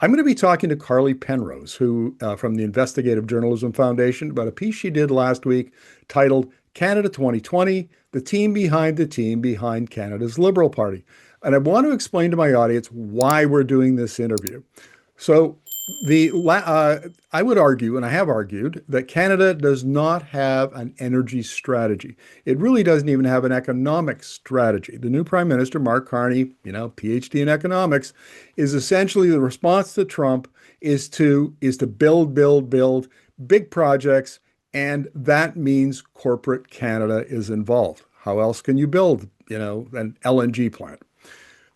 I'm going to be talking to Carly Penrose, who from the Investigative Journalism Foundation, about a piece she did last week titled Canada 2020, the team behind Canada's Liberal Party. And I want to explain to my audience why we're doing this interview. So I would argue, and I have argued, that Canada does not have an energy strategy. It really doesn't even have an economic strategy. The new Prime Minister, Mark Carney, PhD in economics, is essentially the response to Trump is to build big projects, and that means corporate Canada is involved. How else can you build, an LNG plant?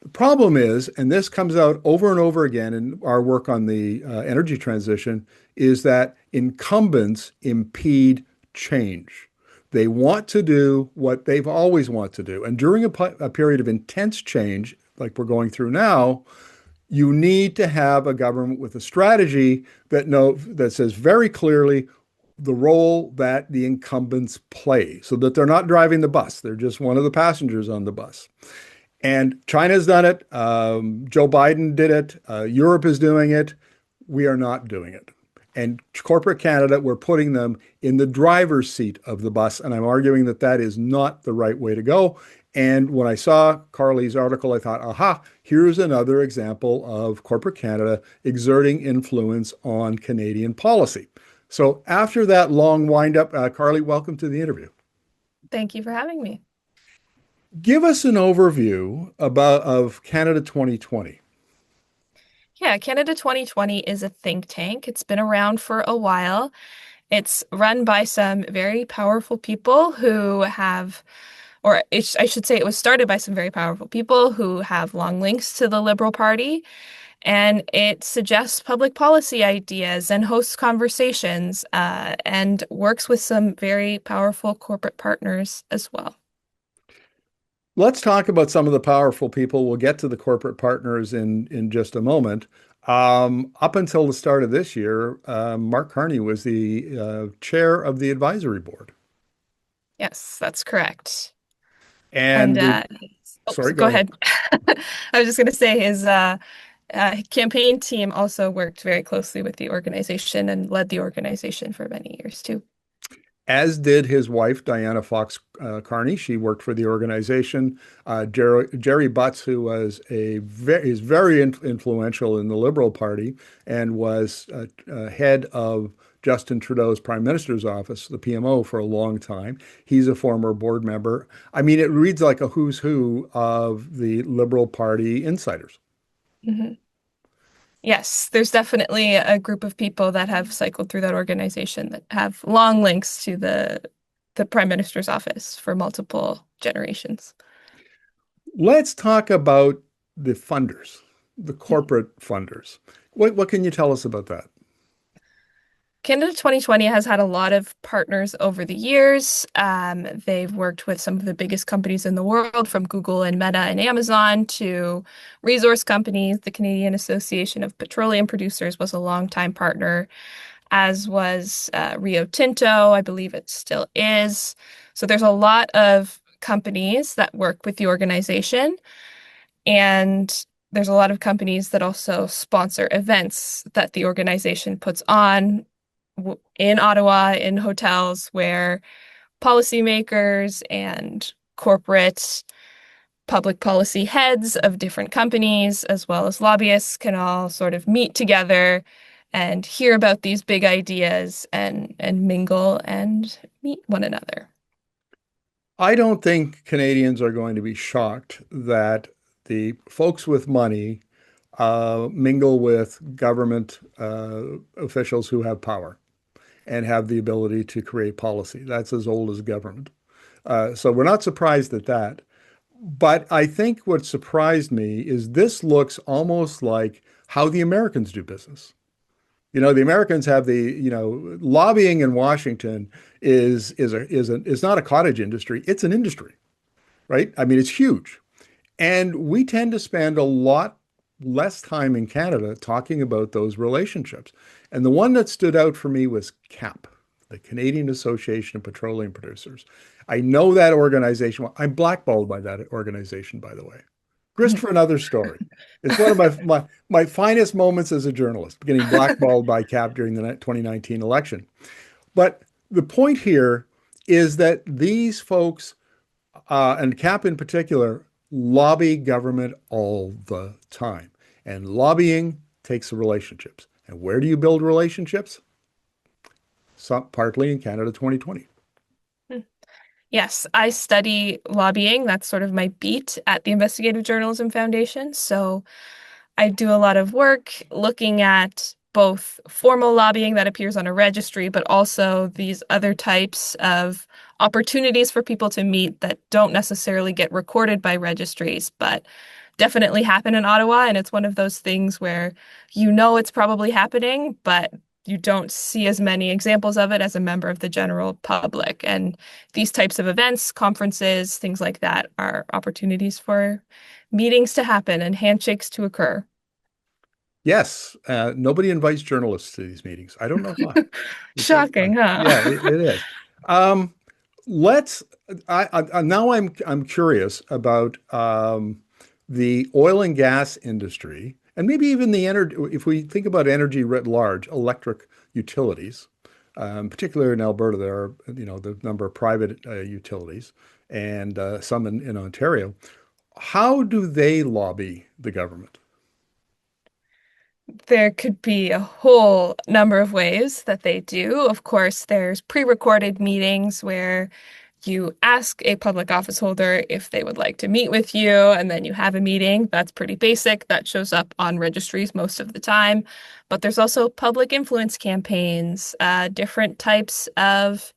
The problem is, and this comes out over and over again in our work on the energy transition, is that incumbents impede change. They want to do what they've always wanted to do. And during a period of intense change, like we're going through now, you need to have a government with a strategy that says very clearly the role that the incumbents play so that they're not driving the bus. They're just one of the passengers on the bus. And China's done it. Joe Biden did it. Europe is doing it. We are not doing it. And corporate Canada, we're putting them in the driver's seat of the bus. And I'm arguing that that is not the right way to go. And when I saw Carly's article, I thought, aha, here's another example of corporate Canada exerting influence on Canadian policy. So after that long windup, Carly, welcome to the interview. Thank you for having me. Give us an overview of Canada 2020. Yeah, Canada 2020 is a think tank. It's been around for a while. It's run by some very powerful people who have, I should say, it was started by some very powerful people who have long links to the Liberal Party. And it suggests public policy ideas and hosts conversations and works with some very powerful corporate partners as well. Let's talk about some of the powerful people. We'll get to the corporate partners in just a moment. Up until the start of this year, Mark Carney was the chair of the advisory board. Yes, that's correct. And And the, sorry, go go ahead. ahead. I was just going to say his campaign team also worked very closely with the organization and led the organization for many years too. As did his wife, Diana Fox Carney. She worked for the organization. Jerry Butts, who is very influential in the Liberal Party and was head of Justin Trudeau's Prime Minister's office, the PMO, for a long time. He's a former board member. I mean, it reads like a who's who of the Liberal Party insiders. Mhm. Yes, there's definitely a group of people that have cycled through that organization that have long links to the Prime Minister's office for multiple generations. Let's talk about the funders, the corporate funders. What can you tell us about that? Canada 2020 has had a lot of partners over the years. They've worked with some of the biggest companies in the world, from Google and Meta and Amazon to resource companies. The Canadian Association of Petroleum Producers was a longtime partner, as was Rio Tinto. I believe it still is. So there's a lot of companies that work with the organization, and there's a lot of companies that also sponsor events that the organization puts on in Ottawa, in hotels where policymakers and corporate public policy heads of different companies, as well as lobbyists, can all sort of meet together and hear about these big ideas and mingle and meet one another. I don't think Canadians are going to be shocked that the folks with money mingle with government officials who have power and have the ability to create policy. That's as old as government. So we're not surprised at that. But I think what surprised me is this looks almost like how the Americans do business. The Americans have lobbying in Washington is not a cottage industry. It's an industry, right? I mean, it's huge. And we tend to spend a lot less time in Canada talking about those relationships. And the one that stood out for me was CAP, the Canadian Association of Petroleum Producers. I know that organization. I'm blackballed by that organization, by the way. Grist for another story. It's one of my finest moments as a journalist, getting blackballed by CAP during the 2019 election. But the point here is that these folks, and CAP in particular, lobby government all the time. And lobbying takes relationships. And where do you build relationships? Partly in Canada 2020. Yes, I study lobbying. That's sort of my beat at the Investigative Journalism Foundation. So I do a lot of work looking at both formal lobbying that appears on a registry, but also these other types of opportunities for people to meet that don't necessarily get recorded by registries, but definitely happen in Ottawa. And it's one of those things where you know it's probably happening, but you don't see as many examples of it as a member of the general public. And these types of events, conferences, things like that are opportunities for meetings to happen and handshakes to occur. Yes, nobody invites journalists to these meetings. I don't know why. It's very Shocking, funny. huh? Yeah, it is. Um, let's. Now I'm curious about the oil and gas industry, and maybe even the energy. If we think about energy writ large, electric utilities, particularly in Alberta, there are the number of private utilities and some in Ontario. How do they lobby the government? There could be a whole number of ways that they do. Of course, there's pre-recorded meetings where you ask a public office holder if they would like to meet with you, and then you have a meeting. That's pretty basic. That shows up on registries most of the time. But there's also public influence campaigns, different types of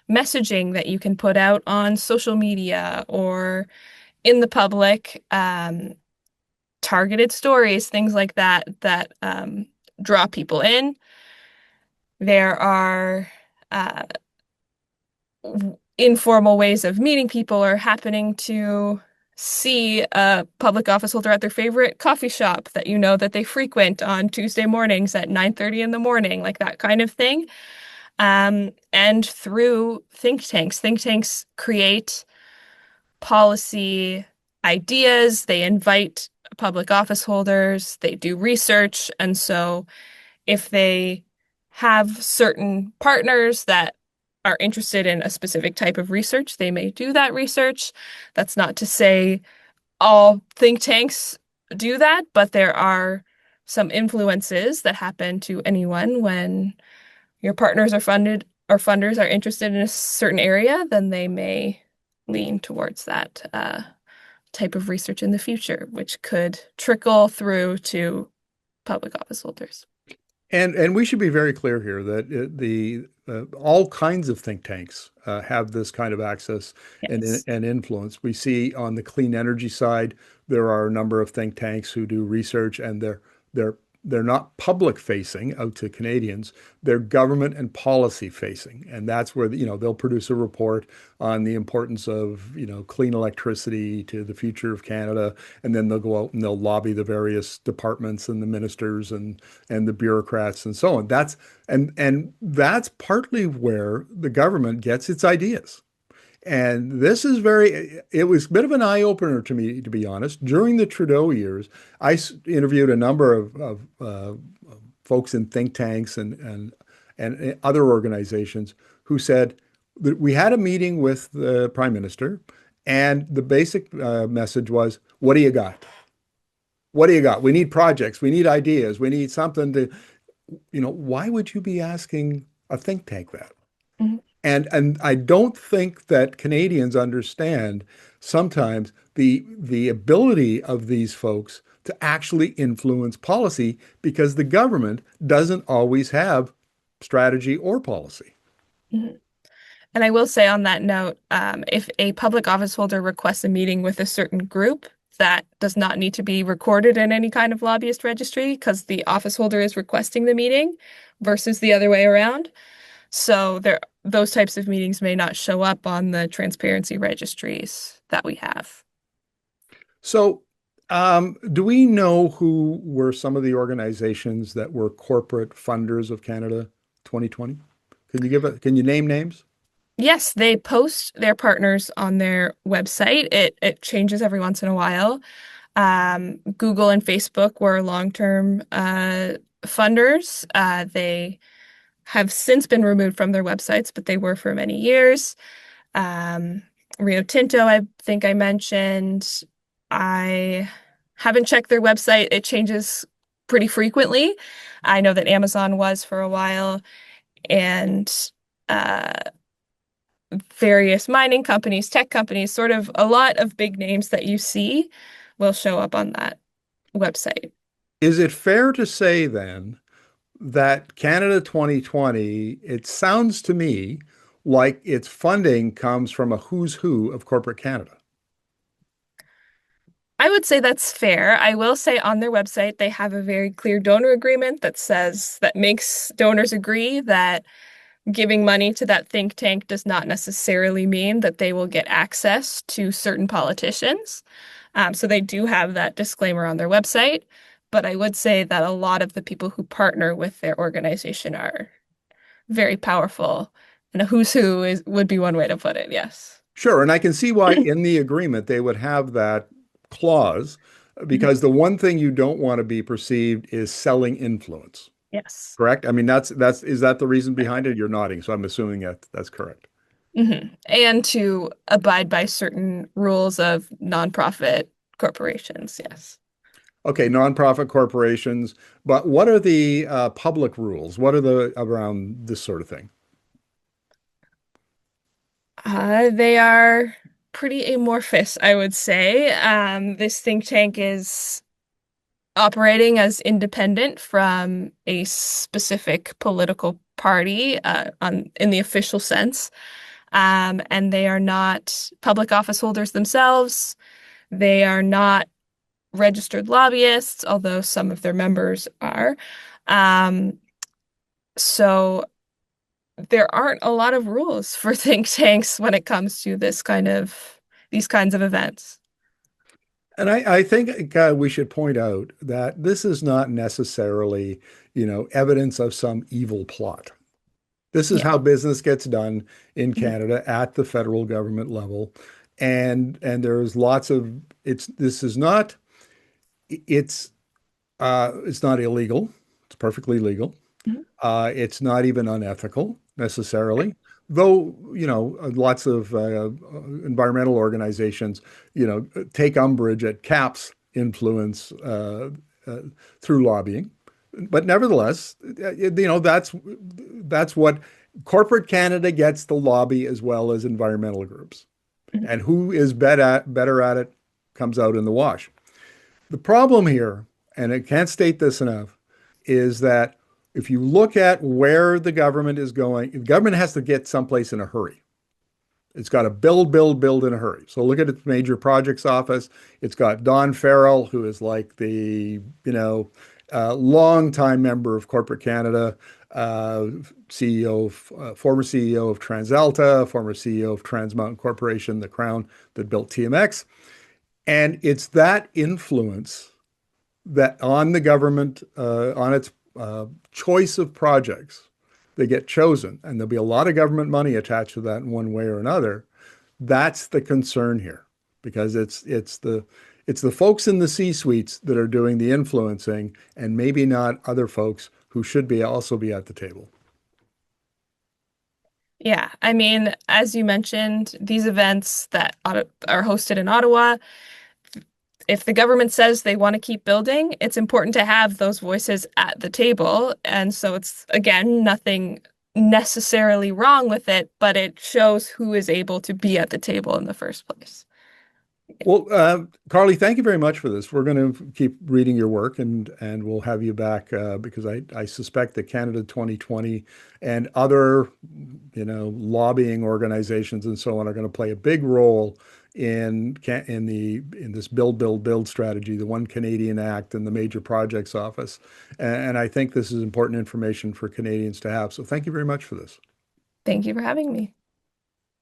messaging that you can put out on social media or in the public. Targeted stories, things like that, that draw people in. There are informal ways of meeting people or happening to see a public office holder at their favorite coffee shop that you know that they frequent on Tuesday mornings at 9:30 in the morning, like that kind of thing. And through think tanks. Think tanks create policy ideas, they invite public office holders, they do research. And so if they have certain partners that are interested in a specific type of research, they may do that research. That's not to say all think tanks do that, but there are some influences that happen to anyone when your partners are funded or funders are interested in a certain area, then they may lean towards that type of research in the future, which could trickle through to public office holders. And we should be very clear here that the all kinds of think tanks have this kind of access Yes. and influence. We see on the clean energy side, there are a number of think tanks who do research, and they're they're not public facing out to Canadians. They're government and policy facing, and that's where they'll produce a report on the importance of clean electricity to the future of Canada, and then they'll go out and they'll lobby the various departments and the ministers and the bureaucrats and so on. That's partly where the government gets its ideas. And this is it was a bit of an eye opener to me, to be honest. During the Trudeau years, interviewed a number of folks in think tanks and other organizations who said that we had a meeting with the Prime Minister, and the basic message was, "What do you got? What do you got? We need projects, we need ideas, we need something to, why would you be asking a think tank that?" Mhm. And I don't think that Canadians understand sometimes the ability of these folks to actually influence policy, because the government doesn't always have strategy or policy. Mhm. And I will say on that note, if a public office holder requests a meeting with a certain group, that does not need to be recorded in any kind of lobbyist registry because the office holder is requesting the meeting versus the other way around. So those types of meetings may not show up on the transparency registries that we have. So, do we know who were some of the organizations that were corporate funders of Canada 2020? Can you name names? Yes, they post their partners on their website. It changes every once in a while. Google and Facebook were long-term funders. They have since been removed from their websites, but they were for many years. Um, Rio Tinto, I think I mentioned. I haven't checked their website. It changes pretty frequently. I know that Amazon was for a while, and uh, various mining companies, tech companies, sort of a lot of big names that you see will show up on that website. Is it fair to say then that Canada 2020, it sounds to me like its funding comes from a who's who of corporate Canada? I would say that's fair. I will say on their website, they have a very clear donor agreement that says that makes donors agree that giving money to that think tank does not necessarily mean that they will get access to certain politicians. So they do have that disclaimer on their website. But I would say that a lot of the people who partner with their organization are very powerful. And a who's who is would be one way to put it, yes. Sure. And I can see why in the agreement they would have that clause, Mhm. because the one thing you don't want to be perceived is selling influence. Yes. Correct? I mean, that's is that the reason behind it? You're nodding, so I'm assuming that that's correct. And to abide by certain rules of nonprofit corporations, yes. Okay, nonprofit corporations, but what are the public rules? What are the around this sort of thing? They are pretty amorphous, I would say. This think tank is operating as independent from a specific political party in the official sense. And they are not public office holders themselves. They are not registered lobbyists, although some of their members are. Um, so there aren't a lot of rules for think tanks when it comes to these kinds of events. And I think we should point out that this is not necessarily, evidence of some evil plot. This is Yeah. how business gets done in Mhm. Canada at the federal government level. And there's lots of this is not it's it's not illegal. It's perfectly legal. Mhm. It's not even unethical necessarily, though, lots of environmental organizations, take umbrage at CAP's influence uh, through lobbying. But nevertheless, that's what corporate Canada gets to lobby as well as environmental groups. Mhm. And who is better at it comes out in the wash. The problem here, and I can't state this enough, is that if you look at where the government is going, the government has to get someplace in a hurry. It's got to build, build, build in a hurry. So look at its major projects office. It's got Don Farrell, who is like the, longtime member of corporate Canada, uh, former CEO of TransAlta, former CEO of Trans Mountain Corporation, the Crown that built TMX. And it's that influence that on the government, on its choice of projects that get chosen, and there'll be a lot of government money attached to that in one way or another. That's the concern here, because it's the folks in the C-suites that are doing the influencing, and maybe not other folks who should be also be at the table. Yeah, I mean, as you mentioned, these events that are hosted in Ottawa, if the government says they want to keep building, it's important to have those voices at the table. And so it's, again, nothing necessarily wrong with it, but it shows who is able to be at the table in the first place. Well, Carly, thank you very much for this. We're going to keep reading your work, and we'll have you back because I suspect that Canada 2020 and other, lobbying organizations and so on are going to play a big role in this build strategy, the One Canadian Act and the Major Projects Office. And I think this is important information for Canadians to have. So thank you very much for this. Thank you for having me.